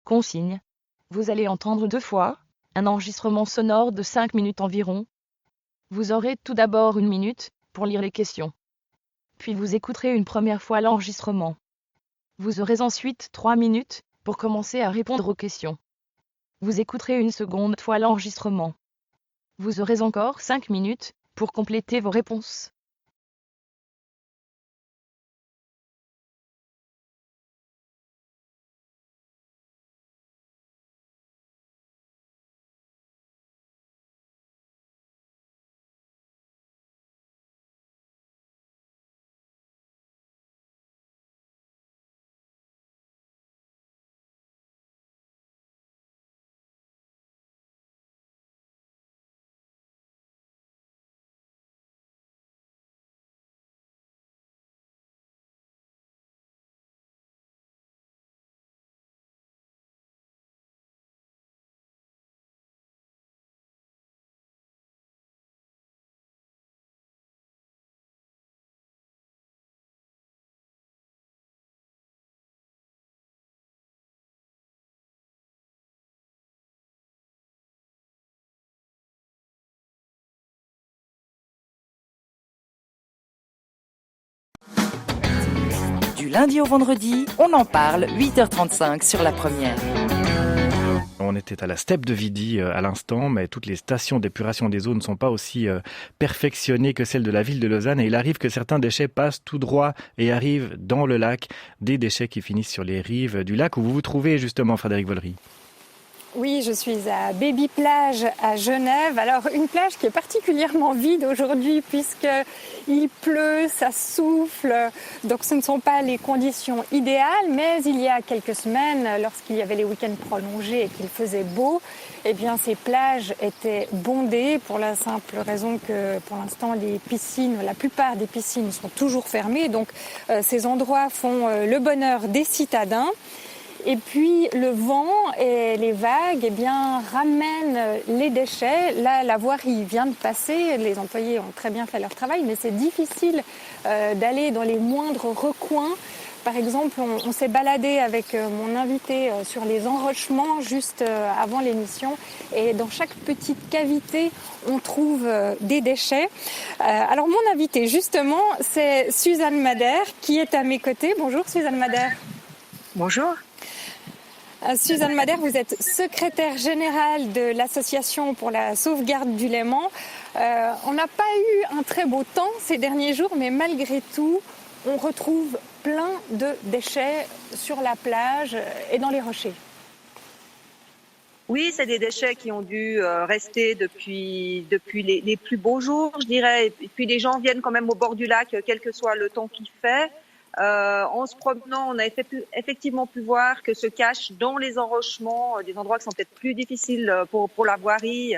Consigne. Vous allez entendre 2 fois un enregistrement sonore de 5 minutes environ. Vous aurez tout d'abord 1 minute pour lire les questions. Puis vous écouterez une première fois l'enregistrement. Vous aurez ensuite 3 minutes pour commencer à répondre aux questions. Vous écouterez une seconde fois l'enregistrement. Vous aurez encore 5 minutes pour compléter vos réponses. Du lundi au vendredi, on en parle, 8h35 sur la première. On était à la steppe de Vidy à l'instant, mais toutes les stations d'épuration des eaux ne sont pas aussi perfectionnées que celles de la ville de Lausanne. Et il arrive que certains déchets passent tout droit et arrivent dans le lac, des déchets qui finissent sur les rives du lac où vous vous trouvez justement, Frédéric Vollery. Oui, je suis à Baby Plage à Genève. Alors une plage qui est particulièrement vide aujourd'hui puisqu'il pleut, ça souffle. Donc ce ne sont pas les conditions idéales, mais il y a quelques semaines, lorsqu'il y avait les week-ends prolongés et qu'il faisait beau, eh bien ces plages étaient bondées pour la simple raison que pour l'instant la plupart des piscines sont toujours fermées. Donc ces endroits font le bonheur des citadins. Et puis le vent et les vagues ramènent les déchets. Là, la voirie vient de passer, les employés ont très bien fait leur travail, mais c'est difficile d'aller dans les moindres recoins. Par exemple, on s'est baladé avec mon invité sur les enrochements juste avant l'émission. Et dans chaque petite cavité, on trouve des déchets. Alors mon invité, justement, c'est Suzanne Madère qui est à mes côtés. Bonjour Suzanne Madère. Bonjour. Suzanne Madère, vous êtes secrétaire générale de l'Association pour la sauvegarde du Léman. On n'a pas eu un très beau temps ces derniers jours, mais malgré tout, on retrouve plein de déchets sur la plage et dans les rochers. Oui, c'est des déchets qui ont dû rester depuis les plus beaux jours, je dirais. Et puis les gens viennent quand même au bord du lac, quel que soit le temps qu'il fait. En se promenant, on a effectivement pu voir que se cachent dans les enrochements, des endroits qui sont peut-être plus difficiles pour la voirie,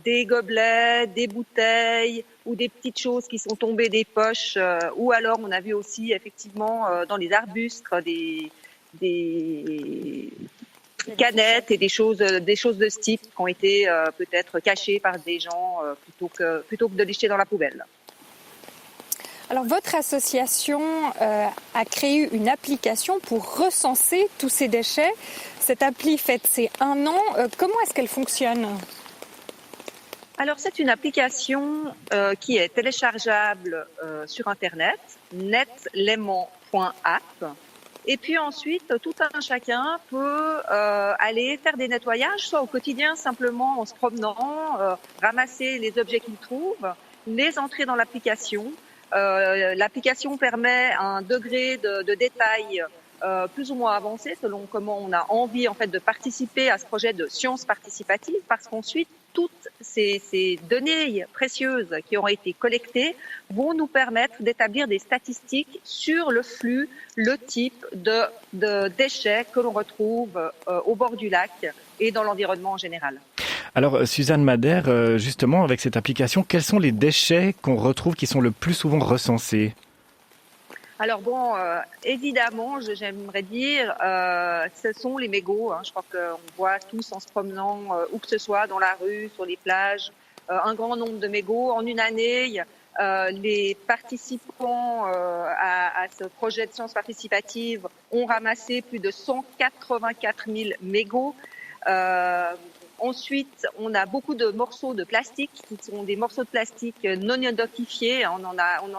des gobelets, des bouteilles ou des petites choses qui sont tombées des poches. Ou alors, on a vu aussi effectivement dans les arbustes des canettes et des choses de ce type qui ont été peut-être cachées par des gens plutôt que de les jeter dans la poubelle. Alors, votre association a créé une application pour recenser tous ces déchets. Cette appli fête ses 1 an. Comment est-ce qu'elle fonctionne ? Alors, c'est une application qui est téléchargeable sur Internet, netléman.app. Et puis ensuite, tout un chacun peut aller faire des nettoyages, soit au quotidien, simplement en se promenant, ramasser les objets qu'il trouve, les entrer dans l'application. L'application permet un degré de détail plus ou moins avancé selon comment on a envie en fait de participer à ce projet de science participative, parce qu'ensuite toutes ces données précieuses qui auront été collectées vont nous permettre d'établir des statistiques sur le flux, le type de déchets que l'on retrouve au bord du lac et dans l'environnement en général. Alors, Suzanne Madère, justement, avec cette application, quels sont les déchets qu'on retrouve qui sont le plus souvent recensés ? Alors bon, évidemment, j'aimerais dire, ce sont les mégots. Je crois qu'on voit tous en se promenant, où que ce soit, dans la rue, sur les plages, un grand nombre de mégots. En une année, Les participants à ce projet de sciences participatives ont ramassé plus de 184 000 mégots. Ensuite, on a beaucoup de morceaux de plastique qui sont des morceaux de plastique non identifiés. On en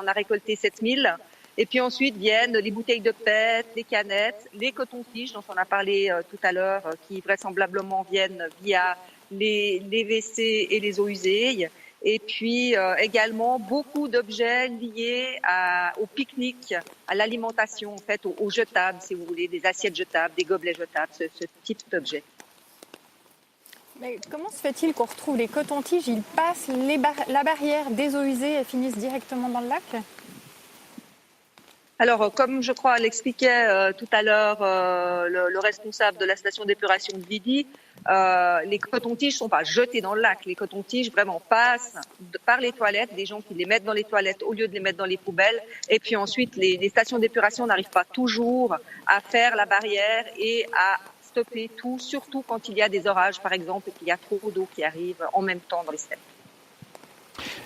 a récolté 7 000. Et puis ensuite viennent les bouteilles de PET, les canettes, les cotons-tiges dont on a parlé tout à l'heure, qui vraisemblablement viennent via les WC et les eaux usées. Et puis également beaucoup d'objets liés au pique-nique, à l'alimentation, en fait, aux jetables, si vous voulez, des assiettes jetables, des gobelets jetables, ce type d'objets. Mais comment se fait-il qu'on retrouve les cotons-tiges, ils passent la barrière des eaux usées et finissent directement dans le lac ? Alors, comme je crois l'expliquait tout à l'heure le responsable de la station d'épuration de Vidy, les cotons-tiges sont pas jetés dans le lac. Les cotons-tiges vraiment passent par les toilettes, des gens qui les mettent dans les toilettes au lieu de les mettre dans les poubelles. Et puis ensuite, les stations d'épuration n'arrivent pas toujours à faire la barrière et à stopper tout, surtout quand il y a des orages, par exemple, et qu'il y a trop d'eau qui arrive en même temps dans les steppes.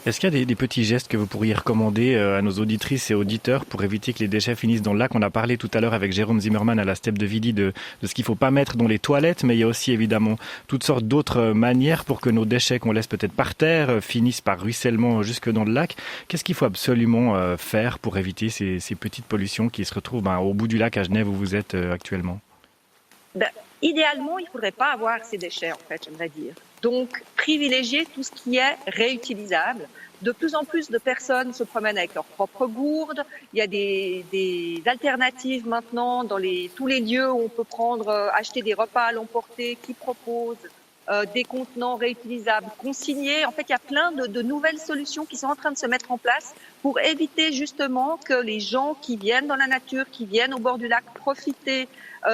Est-ce qu'il y a des petits gestes que vous pourriez recommander à nos auditrices et auditeurs pour éviter que les déchets finissent dans le lac ? On a parlé tout à l'heure avec Jérôme Zimmermann à la steppe de Vidy de ce qu'il ne faut pas mettre dans les toilettes, mais il y a aussi évidemment toutes sortes d'autres manières pour que nos déchets qu'on laisse peut-être par terre finissent par ruissellement jusque dans le lac. Qu'est-ce qu'il faut absolument faire pour éviter ces petites pollutions qui se retrouvent au bout du lac à Genève où vous êtes actuellement ? Idéalement, il ne faudrait pas avoir ces déchets, en fait, j'aimerais dire. Donc, privilégier tout ce qui est réutilisable. De plus en plus de personnes se promènent avec leur propre gourde. Il y a des alternatives maintenant dans tous les lieux où on peut acheter des repas à l'emporter qui proposent des contenants réutilisables consignés. En fait, il y a plein de nouvelles solutions qui sont en train de se mettre en place pour éviter justement que les gens qui viennent dans la nature, qui viennent au bord du lac profiter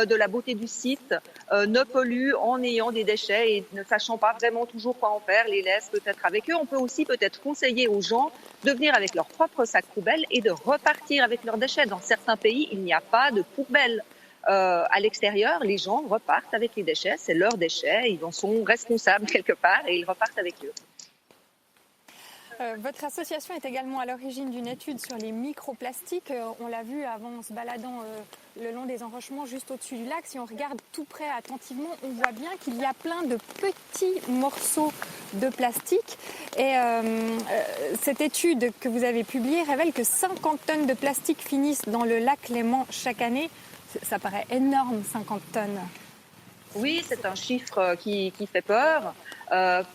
de la beauté du site, ne polluent en ayant des déchets et ne sachant pas vraiment toujours quoi en faire, les laissent peut-être avec eux. On peut aussi peut-être conseiller aux gens de venir avec leur propre sac poubelle et de repartir avec leurs déchets. Dans certains pays, il n'y a pas de poubelle. À l'extérieur, les gens repartent avec les déchets, c'est leurs déchets, ils en sont responsables quelque part et ils repartent avec eux. Votre association est également à l'origine d'une étude sur les microplastiques. On l'a vu avant en se baladant le long des enrochements juste au-dessus du lac. Si on regarde tout près attentivement, on voit bien qu'il y a plein de petits morceaux de plastique. Et cette étude que vous avez publiée révèle que 50 tonnes de plastique finissent dans le lac Léman chaque année. Ça paraît énorme, 50 tonnes. Oui, c'est un chiffre qui fait peur.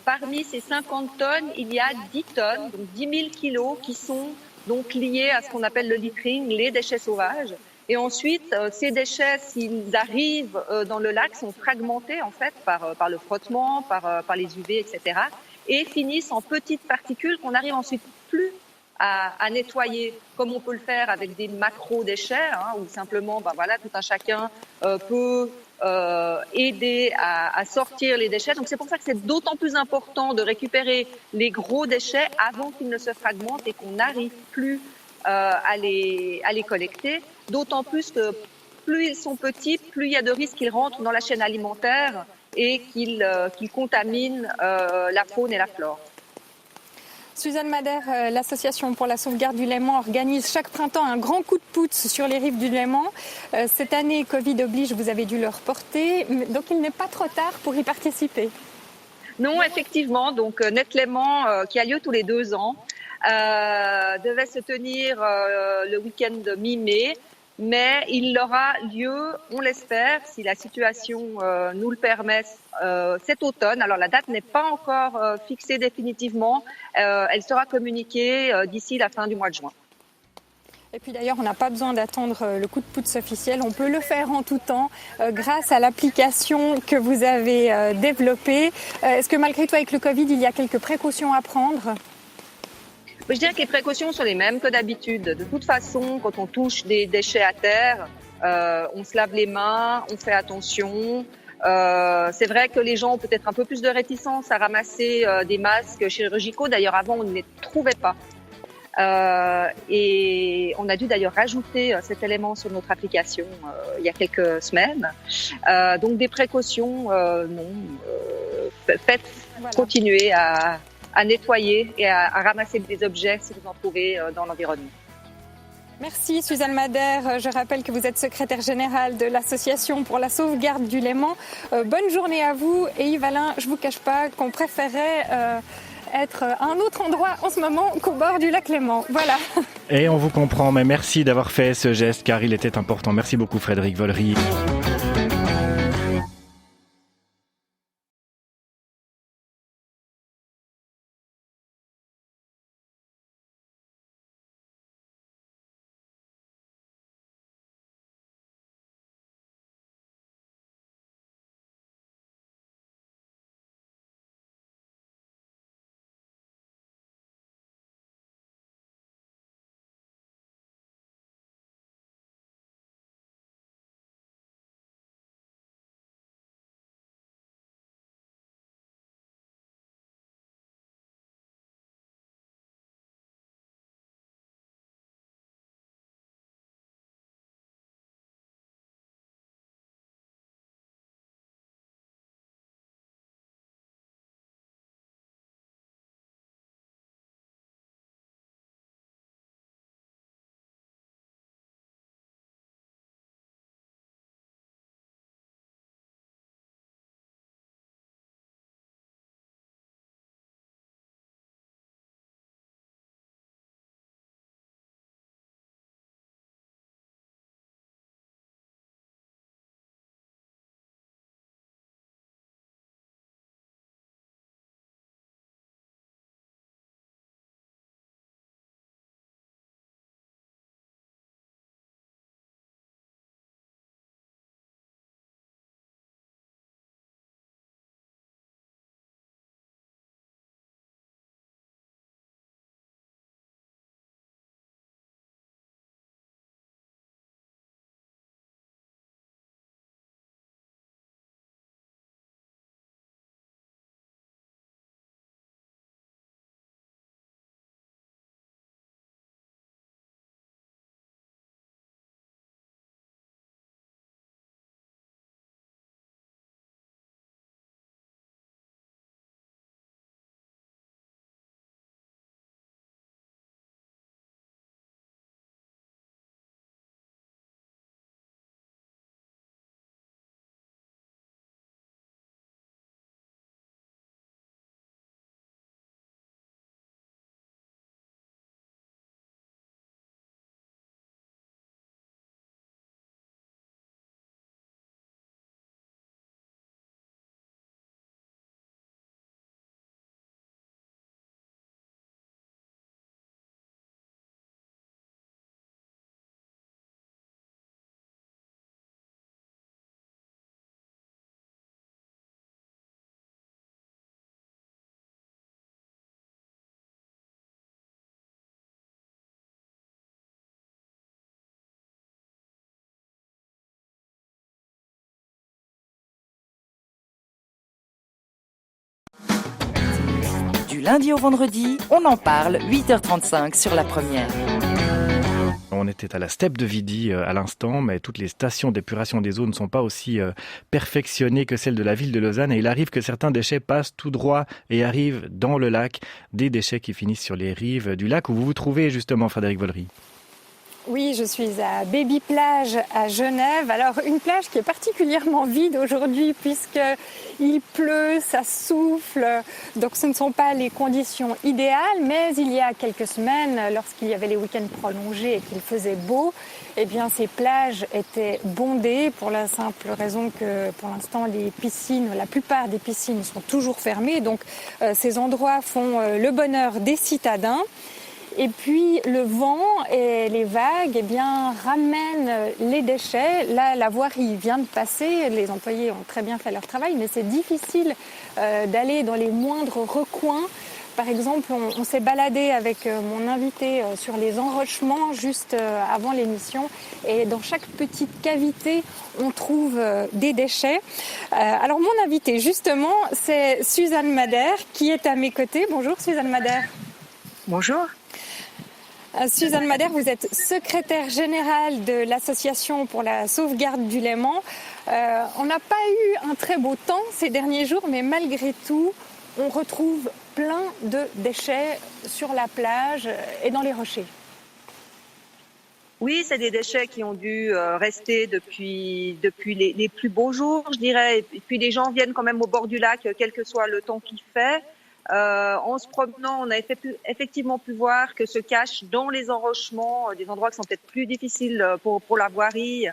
Parmi ces 50 tonnes, il y a 10 tonnes, donc 10 000 kilos qui sont donc liés à ce qu'on appelle le littering, les déchets sauvages. Et ensuite, ces déchets, s'ils arrivent dans le lac, sont fragmentés en fait par le frottement, par les UV, etc. et finissent en petites particules qu'on n'arrive ensuite plus à nettoyer, comme on peut le faire avec des macro-déchets, où simplement, tout un chacun peut aider à sortir les déchets. Donc c'est pour ça que c'est d'autant plus important de récupérer les gros déchets avant qu'ils ne se fragmentent et qu'on n'arrive plus à les collecter. D'autant plus que plus ils sont petits, plus il y a de risques qu'ils rentrent dans la chaîne alimentaire et qu'ils contaminent la faune et la flore. Suzanne Madère, l'association pour la sauvegarde du Léman organise chaque printemps un grand coup de pouce sur les rives du Léman. Cette année, Covid oblige, vous avez dû le reporter, donc il n'est pas trop tard pour y participer. Non, effectivement, donc Net Léman, qui a lieu tous les 2 ans, devait se tenir le week-end de mi-mai, mais il aura lieu, on l'espère, si la situation nous le permet, cet automne. Alors la date n'est pas encore fixée définitivement, elle sera communiquée d'ici la fin du mois de juin. Et puis d'ailleurs, on n'a pas besoin d'attendre le coup de pouce officiel, on peut le faire en tout temps grâce à l'application que vous avez développée. Est-ce que malgré tout, avec le Covid, il y a quelques précautions à prendre ? Je dirais que les précautions sont les mêmes que d'habitude. De toute façon, quand on touche des déchets à terre, on se lave les mains, on fait attention. C'est vrai que les gens ont peut-être un peu plus de réticence à ramasser des masques chirurgicaux. D'ailleurs, avant, on ne les trouvait pas. Et on a dû d'ailleurs rajouter cet élément sur notre application il y a quelques semaines. Donc des précautions, non. Faites continuer à à nettoyer et à ramasser des objets si vous en trouvez dans l'environnement. Merci Suzanne Madère. Je rappelle que vous êtes secrétaire générale de l'Association pour la sauvegarde du Léman. Bonne journée à vous. Et Yves-Alain, je ne vous cache pas qu'on préférait être à un autre endroit en ce moment qu'au bord du lac Léman. Voilà. Et on vous comprend, mais merci d'avoir fait ce geste car il était important. Merci beaucoup Frédéric Vollery. Du lundi au vendredi, on en parle, 8h35 sur la première. On était à la steppe de Vidi à l'instant, mais toutes les stations d'épuration des eaux ne sont pas aussi perfectionnées que celles de la ville de Lausanne. Et il arrive que certains déchets passent tout droit et arrivent dans le lac, des déchets qui finissent sur les rives du lac où vous vous trouvez justement, Frédéric Vollery. Oui, je suis à Baby Plage à Genève. Alors une plage qui est particulièrement vide aujourd'hui puisqu'il pleut, ça souffle. Donc ce ne sont pas les conditions idéales. Mais il y a quelques semaines, lorsqu'il y avait les week-ends prolongés et qu'il faisait beau, eh bien ces plages étaient bondées pour la simple raison que pour l'instant la plupart des piscines sont toujours fermées. Donc ces endroits font le bonheur des citadins. Et puis le vent et les vagues ramènent les déchets. Là, la voirie vient de passer, les employés ont très bien fait leur travail, mais c'est difficile d'aller dans les moindres recoins. Par exemple, on s'est baladé avec mon invité sur les enrochements juste avant l'émission. Et dans chaque petite cavité, on trouve des déchets. Alors mon invité, justement, c'est Suzanne Madère qui est à mes côtés. Bonjour Suzanne Madère. Bonjour. Suzanne Madère, vous êtes secrétaire générale de l'Association pour la sauvegarde du Léman. On n'a pas eu un très beau temps ces derniers jours, mais malgré tout, on retrouve plein de déchets sur la plage et dans les rochers. Oui, c'est des déchets qui ont dû rester depuis les plus beaux jours, je dirais. Et puis les gens viennent quand même au bord du lac, quel que soit le temps qu'il fait. En se promenant, on a effectivement pu voir que se cachent dans les enrochements, des endroits qui sont peut-être plus difficiles pour la voirie,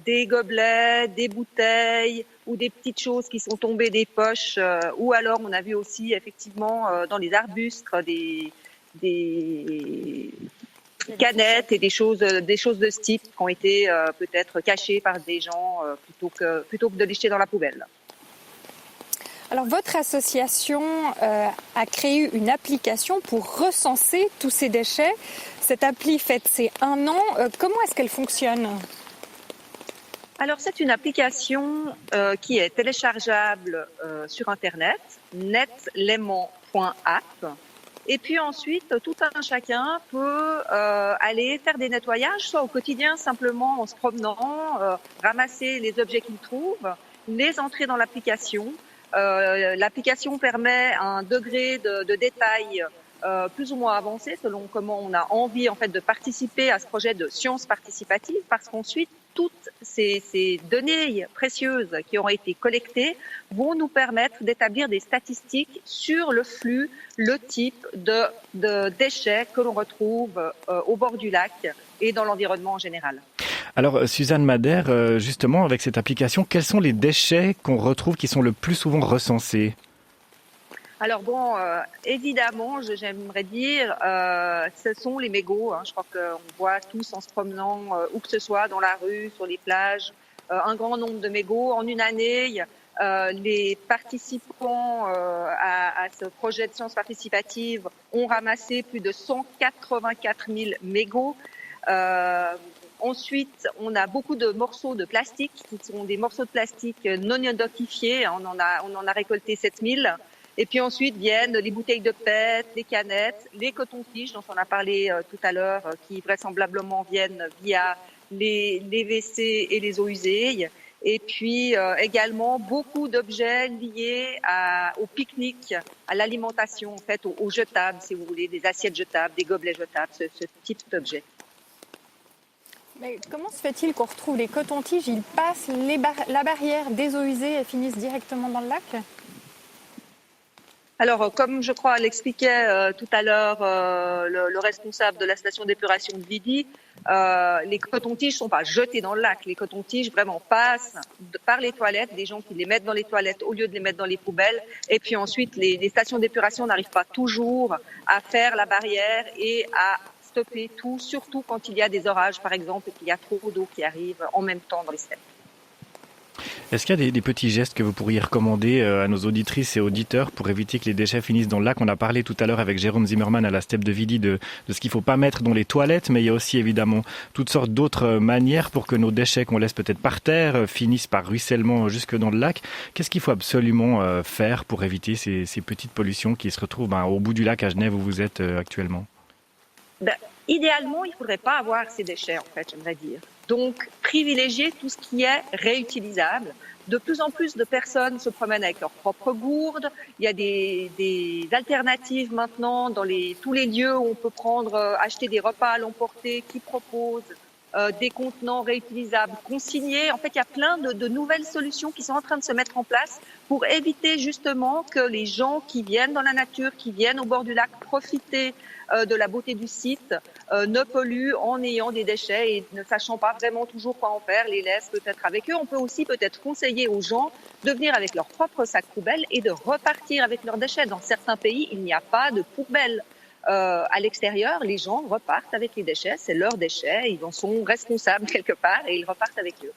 des gobelets, des bouteilles ou des petites choses qui sont tombées des poches. Ou alors on a vu aussi effectivement dans les arbustes des canettes et des choses de ce type qui ont été peut-être cachées par des gens plutôt que de les jeter dans la poubelle. Alors votre association a créé une application pour recenser tous ces déchets. Cette appli fête ses 1 an. Comment est-ce qu'elle fonctionne ? Alors c'est une application qui est téléchargeable sur Internet, netléman.app. Et puis ensuite, tout un chacun peut aller faire des nettoyages, soit au quotidien, simplement en se promenant, ramasser les objets qu'il trouve, les entrer dans l'application. L'application permet un degré de détail plus ou moins avancé selon comment on a envie en fait de participer à ce projet de science participative, parce qu'ensuite toutes ces données précieuses qui auront été collectées vont nous permettre d'établir des statistiques sur le flux, le type de déchets que l'on retrouve au bord du lac et dans l'environnement en général. Alors, Suzanne Madère, justement, avec cette application, quels sont les déchets qu'on retrouve qui sont le plus souvent recensés ? Alors bon, évidemment, j'aimerais dire, ce sont les mégots. Je crois qu'on voit tous en se promenant, où que ce soit, dans la rue, sur les plages, un grand nombre de mégots. En une année, les participants à ce projet de science participative ont ramassé plus de 184 000 mégots. Ensuite, on a beaucoup de morceaux de plastique qui sont des morceaux de plastique non identifiés. On en a récolté 7 000. Et puis ensuite viennent les bouteilles de PET, les canettes, les cotons-tiges dont on a parlé tout à l'heure, qui vraisemblablement viennent via les WC et les eaux usées. Et puis également beaucoup d'objets liés au pique-nique, à l'alimentation, en fait, aux jetables, si vous voulez, des assiettes jetables, des gobelets jetables, ce type d'objets. Mais comment se fait-il qu'on retrouve les cotons-tiges, ils passent la barrière des eaux usées et finissent directement dans le lac ? Alors, comme je crois l'expliquait tout à l'heure le responsable de la station d'épuration de Vidy, les cotons-tiges ne sont pas jetés dans le lac. Les cotons-tiges vraiment passent par les toilettes, des gens qui les mettent dans les toilettes au lieu de les mettre dans les poubelles. Et puis ensuite, les stations d'épuration n'arrivent pas toujours à faire la barrière et à stopper tout, surtout quand il y a des orages, par exemple, et qu'il y a trop d'eau qui arrive en même temps dans les steppes. Est-ce qu'il y a des petits gestes que vous pourriez recommander à nos auditrices et auditeurs pour éviter que les déchets finissent dans le lac ? On a parlé tout à l'heure avec Jérôme Zimmermann à la steppe de Vidy de ce qu'il ne faut pas mettre dans les toilettes, mais il y a aussi évidemment toutes sortes d'autres manières pour que nos déchets qu'on laisse peut-être par terre finissent par ruissellement jusque dans le lac. Qu'est-ce qu'il faut absolument faire pour éviter ces petites pollutions qui se retrouvent au bout du lac à Genève où vous êtes actuellement ? Idéalement, il ne faudrait pas avoir ces déchets, en fait, j'aimerais dire. Donc, privilégier tout ce qui est réutilisable. De plus en plus de personnes se promènent avec leur propre gourde. Il y a des alternatives maintenant dans tous les lieux où on peut acheter des repas à l'emporter qui proposent des contenants réutilisables consignés. En fait, il y a plein de nouvelles solutions qui sont en train de se mettre en place pour éviter justement que les gens qui viennent dans la nature, qui viennent au bord du lac profiter de la beauté du site, ne polluent en ayant des déchets et ne sachant pas vraiment toujours quoi en faire, les laissent peut-être avec eux. On peut aussi peut-être conseiller aux gens de venir avec leur propre sac poubelle et de repartir avec leurs déchets. Dans certains pays, il n'y a pas de poubelle. À l'extérieur, les gens repartent avec les déchets, c'est leurs déchets, ils en sont responsables quelque part et ils repartent avec eux.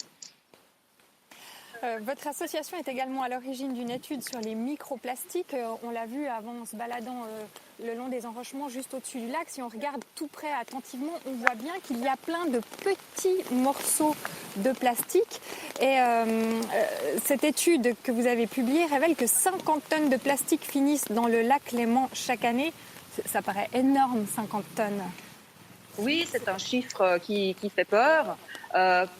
Votre association est également à l'origine d'une étude sur les microplastiques. On l'a vu avant en se baladant le long des enrochements juste au-dessus du lac. Si on regarde tout près attentivement, on voit bien qu'il y a plein de petits morceaux de plastique. Et cette étude que vous avez publiée révèle que 50 tonnes de plastique finissent dans le lac Léman chaque année. Ça paraît énorme, 50 tonnes. Oui, c'est un chiffre qui fait peur.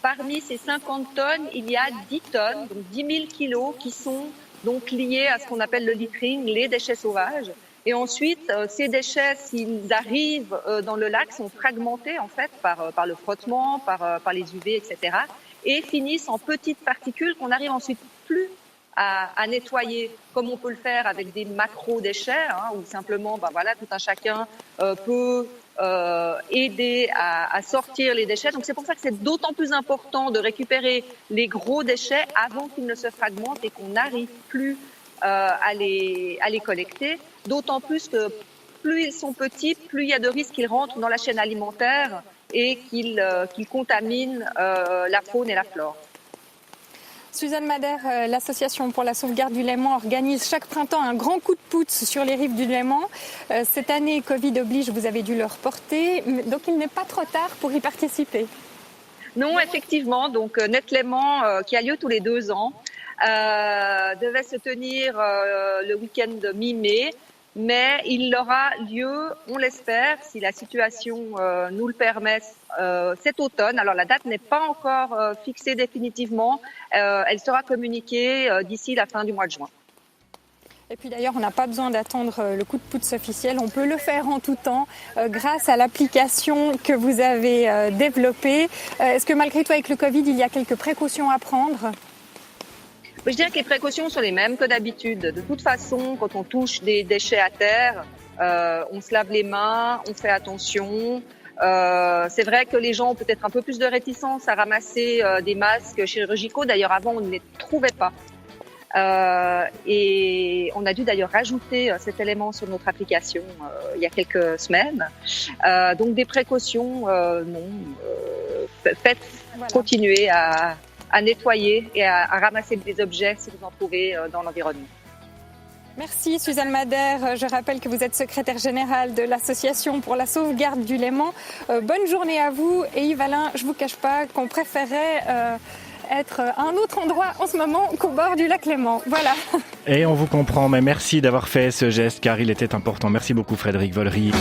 Parmi ces 50 tonnes, il y a 10 tonnes, donc 10 000 kilos qui sont donc liées à ce qu'on appelle le littering, les déchets sauvages. Et ensuite, ces déchets, s'ils arrivent dans le lac, sont fragmentés en fait par le frottement, par les UV, etc. et finissent en petites particules qu'on n'arrive ensuite plus à nettoyer, comme on peut le faire avec des macro-déchets, où simplement, voilà, tout un chacun peut aider à sortir les déchets. Donc c'est pour ça que c'est d'autant plus important de récupérer les gros déchets avant qu'ils ne se fragmentent et qu'on n'arrive plus à les collecter. D'autant plus que plus ils sont petits, plus il y a de risques qu'ils rentrent dans la chaîne alimentaire et qu'ils contaminent la faune et la flore. Suzanne Madère, l'association pour la sauvegarde du Léman organise chaque printemps un grand coup de pouce sur les rives du Léman. Cette année, Covid oblige, vous avez dû le reporter, donc il n'est pas trop tard pour y participer. Non, effectivement, donc Net Léman, qui a lieu tous les 2 ans, devait se tenir le week-end de mi-mai, mais il aura lieu, on l'espère, si la situation nous le permet, cet automne. Alors la date n'est pas encore fixée définitivement, elle sera communiquée d'ici la fin du mois de juin. Et puis d'ailleurs, on n'a pas besoin d'attendre le coup de pouce officiel, on peut le faire en tout temps grâce à l'application que vous avez développée. Est-ce que malgré tout, avec le Covid, il y a quelques précautions à prendre ? Je dirais que les précautions sont les mêmes que d'habitude. De toute façon, quand on touche des déchets à terre, on se lave les mains, on fait attention. C'est vrai que les gens ont peut-être un peu plus de réticence à ramasser des masques chirurgicaux. D'ailleurs, avant, on ne les trouvait pas. Et on a dû d'ailleurs rajouter cet élément sur notre application il y a quelques semaines. Donc des précautions, non. Faites continuer à nettoyer et à ramasser des objets si vous en trouvez dans l'environnement. Merci Suzanne Madère. Je rappelle que vous êtes secrétaire générale de l'Association pour la sauvegarde du Léman. Bonne journée à vous. Et Yves-Alain, je ne vous cache pas qu'on préférait être à un autre endroit en ce moment qu'au bord du lac Léman. Voilà. Et on vous comprend, mais merci d'avoir fait ce geste car il était important. Merci beaucoup Frédéric Vollery.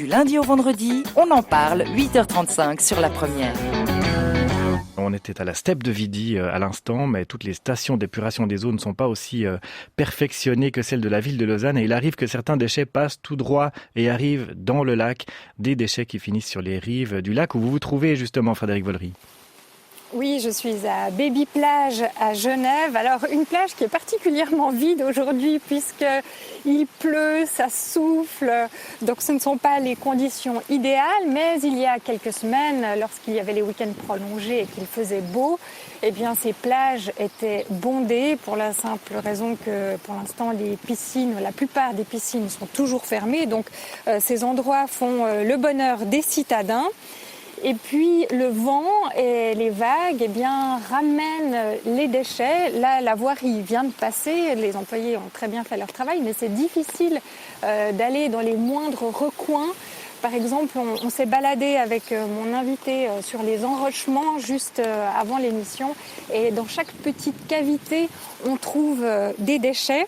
lundi au vendredi, on en parle 8h35 sur la première. On était à la steppe de Vidi à l'instant, mais toutes les stations d'épuration des eaux ne sont pas aussi perfectionnées que celles de la ville de Lausanne. Et il arrive que certains déchets passent tout droit et arrivent dans le lac, des déchets qui finissent sur les rives du lac où vous vous trouvez justement, Frédéric Vollery. Oui, je suis à Baby Plage à Genève. Alors une plage qui est particulièrement vide aujourd'hui puisqu'il pleut, ça souffle, donc ce ne sont pas les conditions idéales. Mais il y a quelques semaines, lorsqu'il y avait les week-ends prolongés et qu'il faisait beau, eh bien ces plages étaient bondées pour la simple raison que pour l'instant la plupart des piscines sont toujours fermées. Donc ces endroits font le bonheur des citadins. Et puis le vent et les vagues ramènent les déchets. Là, la voirie vient de passer, les employés ont très bien fait leur travail, mais c'est difficile d'aller dans les moindres recoins. Par exemple, on s'est baladé avec mon invité sur les enrochements juste avant l'émission et dans chaque petite cavité, on trouve des déchets.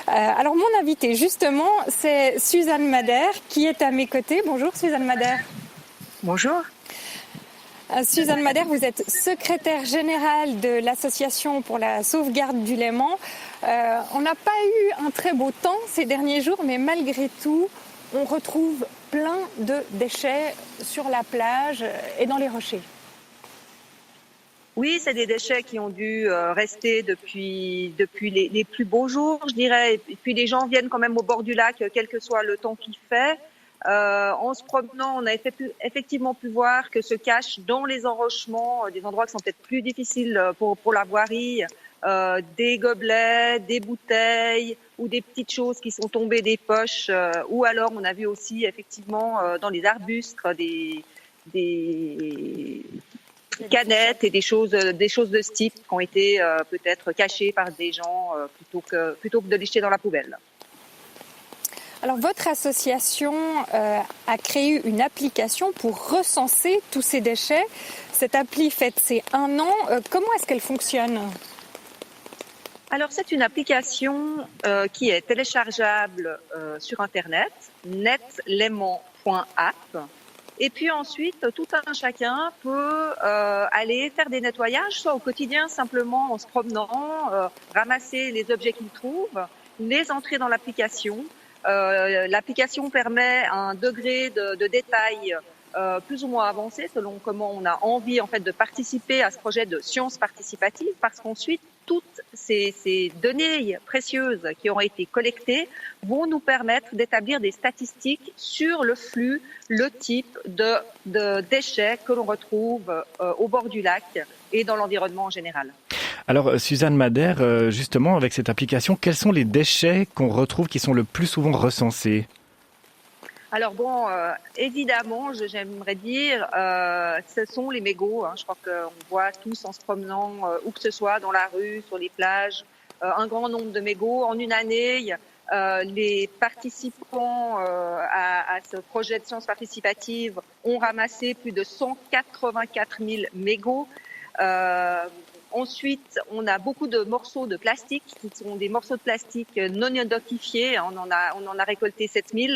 Alors mon invité, justement, c'est Suzanne Madère qui est à mes côtés. Bonjour Suzanne Madère. Bonjour. Suzanne Madère, vous êtes secrétaire générale de l'Association pour la sauvegarde du Léman. On n'a pas eu un très beau temps ces derniers jours, mais malgré tout, on retrouve plein de déchets sur la plage et dans les rochers. Oui, c'est des déchets qui ont dû rester depuis les plus beaux jours, je dirais. Et puis les gens viennent quand même au bord du lac, quel que soit le temps qu'il fait. En se promenant, on a effectivement pu voir que se cachent dans les enrochements, des endroits qui sont peut-être plus difficiles pour la voirie, des gobelets, des bouteilles ou des petites choses qui sont tombées des poches. Ou alors, on a vu aussi effectivement dans les arbustes des canettes et des choses de ce type qui ont été peut-être cachées par des gens plutôt que de les jeter dans la poubelle. Alors, votre association a créé une application pour recenser tous ces déchets. Cette appli fête ses 1 an. Comment est-ce qu'elle fonctionne ? Alors, c'est une application qui est téléchargeable sur Internet, netléman.app. Et puis ensuite, tout un chacun peut aller faire des nettoyages, soit au quotidien, simplement en se promenant, ramasser les objets qu'il trouve, les entrer dans l'application. L'application permet un degré de détail plus ou moins avancé selon comment on a envie en fait de participer à ce projet de science participative, parce qu'ensuite toutes ces données précieuses qui auront été collectées vont nous permettre d'établir des statistiques sur le flux, le type de déchets que l'on retrouve au bord du lac et dans l'environnement en général. Alors Suzanne Madère, justement avec cette application, quels sont les déchets qu'on retrouve qui sont le plus souvent recensés ? Alors bon, évidemment, j'aimerais dire, ce sont les mégots. Je crois qu'on voit tous en se promenant, où que ce soit, dans la rue, sur les plages, un grand nombre de mégots. En une année, les participants à ce projet de science participative ont ramassé plus de 184 000 mégots. Ensuite, on a beaucoup de morceaux de plastique qui sont des morceaux de plastique non identifiés. On en a récolté 7 000.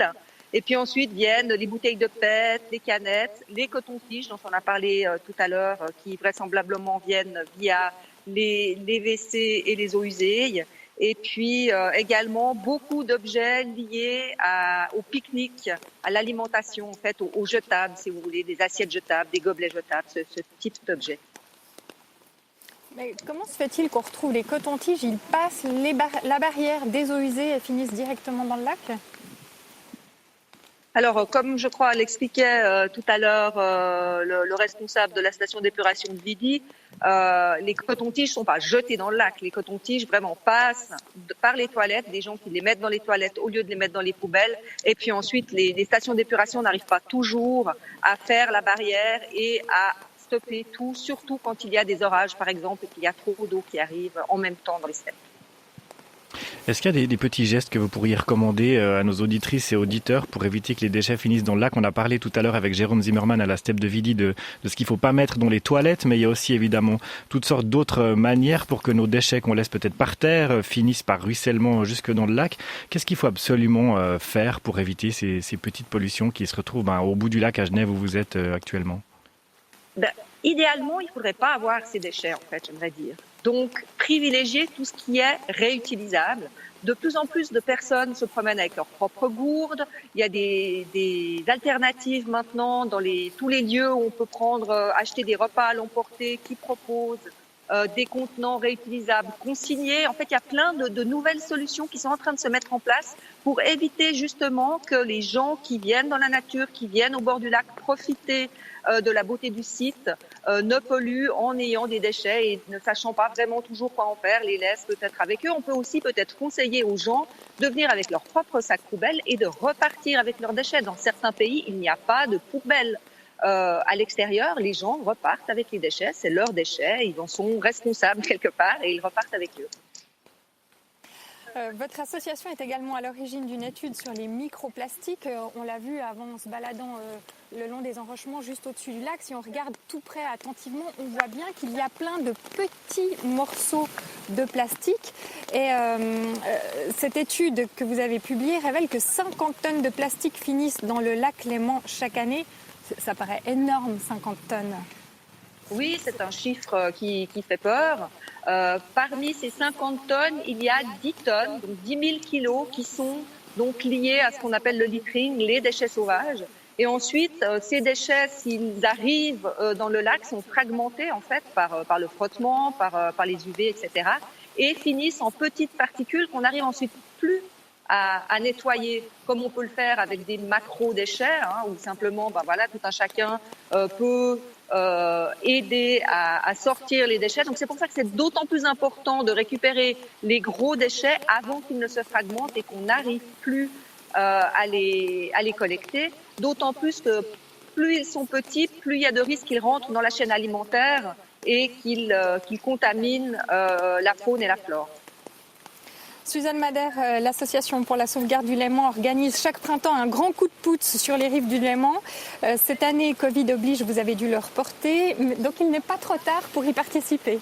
Et puis ensuite viennent les bouteilles de PET, les canettes, les cotons-tiges dont on a parlé tout à l'heure, qui vraisemblablement viennent via les WC et les eaux usées. Et puis également beaucoup d'objets liés au pique-nique, à l'alimentation, en fait, aux jetables, si vous voulez, des assiettes jetables, des gobelets jetables, ce type d'objets. Mais comment se fait-il qu'on retrouve les cotons-tiges ? Ils passent la barrière des eaux usées et finissent directement dans le lac ? Alors, comme je crois l'expliquait tout à l'heure le responsable de la station d'épuration de Vidi, les cotons-tiges ne sont pas jetés dans le lac. Les cotons-tiges vraiment passent par les toilettes, des gens qui les mettent dans les toilettes au lieu de les mettre dans les poubelles. Et puis ensuite, les stations d'épuration n'arrivent pas toujours à faire la barrière et à stopper tout, surtout quand il y a des orages, par exemple, et qu'il y a trop d'eau qui arrive en même temps dans les steppes. Est-ce qu'il y a des petits gestes que vous pourriez recommander à nos auditrices et auditeurs pour éviter que les déchets finissent dans le lac? On a parlé tout à l'heure avec Jérôme Zimmermann à la Steppe de Vidi de ce qu'il ne faut pas mettre dans les toilettes, mais il y a aussi évidemment toutes sortes d'autres manières pour que nos déchets qu'on laisse peut-être par terre finissent par ruissellement jusque dans le lac. Qu'est-ce qu'il faut absolument faire pour éviter ces petites pollutions qui se retrouvent au bout du lac à Genève où vous êtes actuellement? Idéalement, il ne faudrait pas avoir ces déchets, en fait, j'aimerais dire. Donc, privilégier tout ce qui est réutilisable. De plus en plus de personnes se promènent avec leurs propres gourdes. Il y a des alternatives maintenant dans tous les lieux où on peut acheter des repas à l'emporter qui proposent des contenants réutilisables consignés. En fait, il y a plein de nouvelles solutions qui sont en train de se mettre en place pour éviter justement que les gens qui viennent dans la nature, qui viennent au bord du lac profiter de la beauté du site, ne polluent en ayant des déchets et ne sachant pas vraiment toujours quoi en faire, les laissent peut-être avec eux. On peut aussi peut-être conseiller aux gens de venir avec leur propre sac poubelle et de repartir avec leurs déchets. Dans certains pays, il n'y a pas de poubelle. À l'extérieur, les gens repartent avec les déchets, c'est leurs déchets, ils en sont responsables quelque part et ils repartent avec eux. Votre association est également à l'origine d'une étude sur les microplastiques. On l'a vu avant en se baladant le long des enrochements juste au-dessus du lac. Si on regarde tout près attentivement, on voit bien qu'il y a plein de petits morceaux de plastique. Et cette étude que vous avez publiée révèle que 50 tonnes de plastique finissent dans le lac Léman chaque année. Ça paraît énorme, 50 tonnes. Oui, c'est un chiffre qui fait peur. Parmi ces 50 tonnes, il y a 10 tonnes, donc 10 000 kilos, qui sont donc liés à ce qu'on appelle le littering, les déchets sauvages. Et ensuite, ces déchets, s'ils arrivent dans le lac, sont fragmentés en fait par le frottement, par les UV, etc. et finissent en petites particules qu'on n'arrive ensuite plus à nettoyer, comme on peut le faire avec des macro-déchets, où simplement, tout un chacun peut aider à sortir les déchets. Donc c'est pour ça que c'est d'autant plus important de récupérer les gros déchets avant qu'ils ne se fragmentent et qu'on n'arrive plus à les collecter. D'autant plus que plus ils sont petits, plus il y a de risques qu'ils rentrent dans la chaîne alimentaire et qu'ils contaminent la faune et la flore. Suzanne Madère, l'association pour la sauvegarde du Léman organise chaque printemps un grand coup de pouce sur les rives du Léman. Cette année, Covid oblige, vous avez dû le reporter, donc il n'est pas trop tard pour y participer.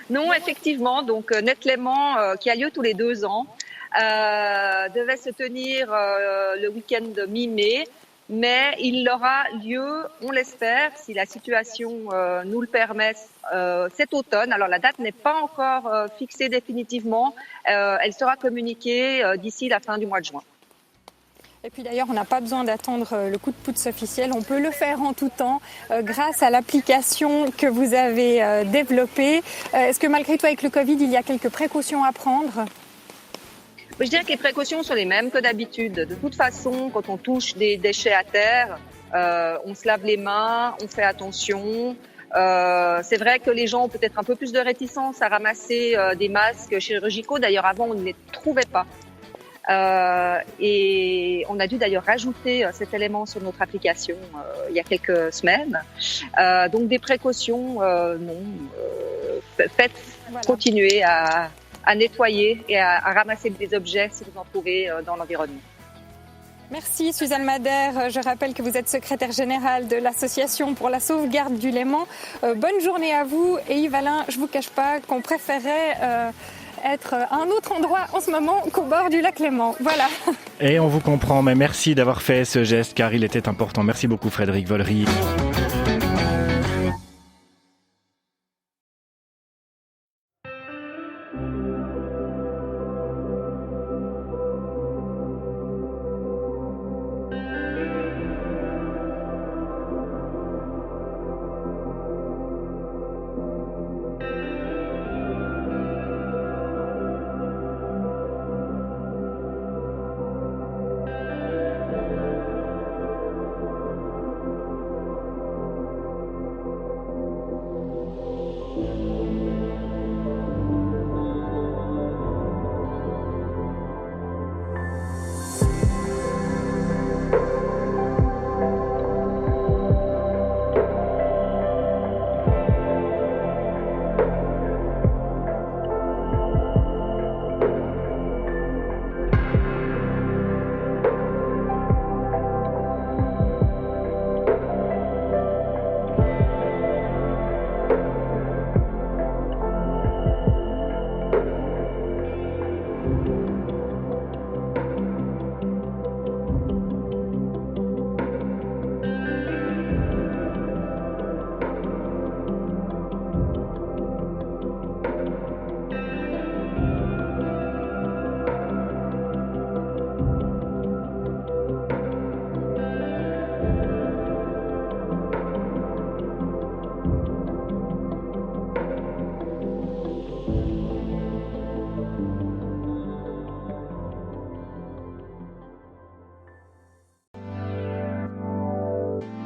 Non, effectivement, donc Net Léman, qui a lieu tous les 2 ans, devait se tenir le week-end de mi-mai. Mais il aura lieu, on l'espère, si la situation nous le permet, cet automne. Alors la date n'est pas encore fixée définitivement. Elle sera communiquée d'ici la fin du mois de juin. Et puis d'ailleurs, on n'a pas besoin d'attendre le coup de pouce officiel. On peut le faire en tout temps grâce à l'application que vous avez développée. Est-ce que malgré tout, avec le Covid, il y a quelques précautions à prendre ? Je dirais que les précautions sont les mêmes que d'habitude. De toute façon, quand on touche des déchets à terre, on se lave les mains, on fait attention. C'est vrai que les gens ont peut-être un peu plus de réticence à ramasser des masques chirurgicaux. D'ailleurs, avant, on ne les trouvait pas. Et on a dû d'ailleurs rajouter cet élément sur notre application il y a quelques semaines. Donc des précautions, faites continuer à nettoyer et à ramasser des objets si vous en trouvez dans l'environnement. Merci Suzanne Madère. Je rappelle que vous êtes secrétaire générale de l'Association pour la sauvegarde du Léman. Bonne journée à vous. Et Yves-Alain, je ne vous cache pas qu'on préférait être à un autre endroit en ce moment qu'au bord du lac Léman. Voilà. Et on vous comprend, mais merci d'avoir fait ce geste car il était important. Merci beaucoup Frédéric Vollery.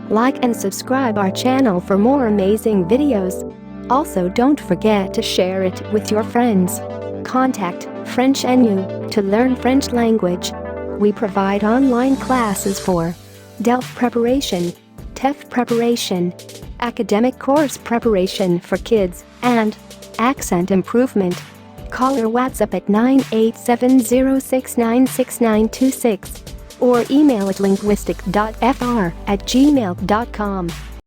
Like and subscribe our channel for more amazing videos. Also, don't forget to share it with your friends. Contact French NU to learn French language. We provide online classes for DELF preparation, TEF preparation, academic course preparation for kids, and accent improvement. Call or WhatsApp at 98706966926 or email at linguistic.fr@gmail.com.